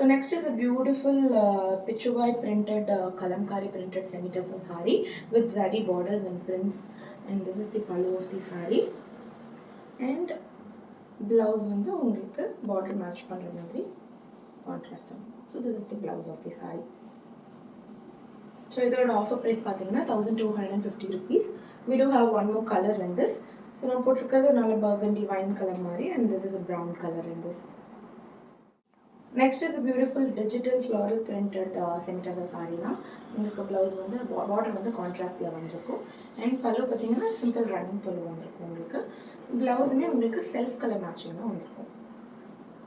So next is a beautiful Pichubai printed kalamkari printed semi-tussar saree with zari borders and prints, and this is the pallu of the saree. And blouse வந்து உங்களுக்கு border match பண்ற மாதிரி contrast. So this is the blouse of the saree. So இதோட offer price பார்த்தீங்கன்னா 1250 rupees. We do have one more color in this. So நான் போட்டிருக்கிறது நல்ல burgundy wine color மாதிரி, and this is a brown color in this. Next is a beautiful digital floral printed semi-tussar saree. உங்களுக்கு blouse வந்து border வந்து contrastல வந்திருக்கும், and pallu பார்த்தீங்கன்னா simple running pallu வந்திருக்கும். உங்களுக்கு blouse-மே உங்களுக்கு self color matching தான் வந்திருக்கும்.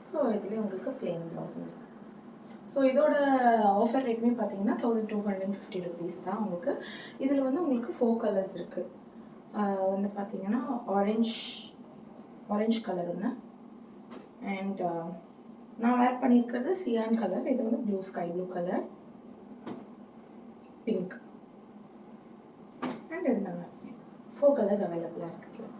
ஸோ இதுலேயே உங்களுக்கு plain blouse வந்திருக்கும். ஸோ இதோட ஆஃபர் ரேட்மே பார்த்தீங்கன்னா 1250 rupees தான் உங்களுக்கு. இதில் வந்து உங்களுக்கு 4 கலர்ஸ் இருக்குது. வந்து பார்த்தீங்கன்னா ஆரஞ்ச் கலர் ஒன்று, அண்ட் நான் வேர் பண்ணியிருக்கிறது சியான் கலர். இது வந்து blue sky blue colour, pink, and இது நல்லா 4 கலர்ஸ் அவைலபிளாக இருக்குது.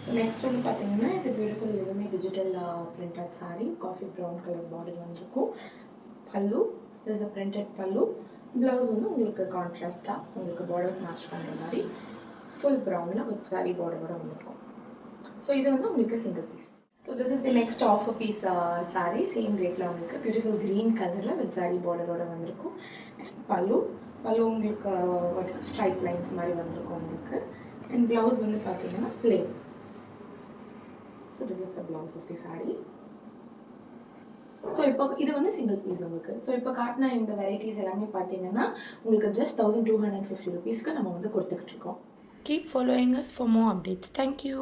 ஸோ நெக்ஸ்ட் வந்து பார்த்தீங்கன்னா இது பியூட்டிஃபுல் இதுவுமே digital printed sari, coffee brown colour border வந்திருக்கும். Pallu is a printed pallu. Blouse வந்து உங்களுக்கு கான்ட்ராஸ்டாக உங்களுக்கு பார்டர் மேட்ச் பண்ணுற மாதிரி ஃபுல் ப்ரௌனில் வித் சாரீ பார்டரோட வந்திருக்கும். ஸோ இது வந்து உங்களுக்கு single piece. So this is the next offer piece sari. Same ரேட்டில் உங்களுக்கு பியூட்டிஃபுல் க்ரீன் கலரில் வித் சாரீ பார்டரோட வந்திருக்கும். அண்ட் பல்லு உங்களுக்கு ஸ்ட்ரைப் லைன்ஸ் மாதிரி வந்திருக்கும் உங்களுக்கு. அண்ட் ப்ளவுஸ் வந்து பார்த்தீங்கன்னா plain. So this is the blouse of the sari. So இப்போ இது வந்து சிங்கிள் பீஸ் உங்களுக்கு. ஸோ இப்போ காட்டின இந்த வெரைட்டிஸ் எல்லாமே பார்த்தீங்கன்னா உங்களுக்கு ஜஸ்ட் 1250 rupeesக்கு நம்ம வந்து கொடுத்துக்கிட்டு இருக்கோம். Keep following us for more updates. Thank you.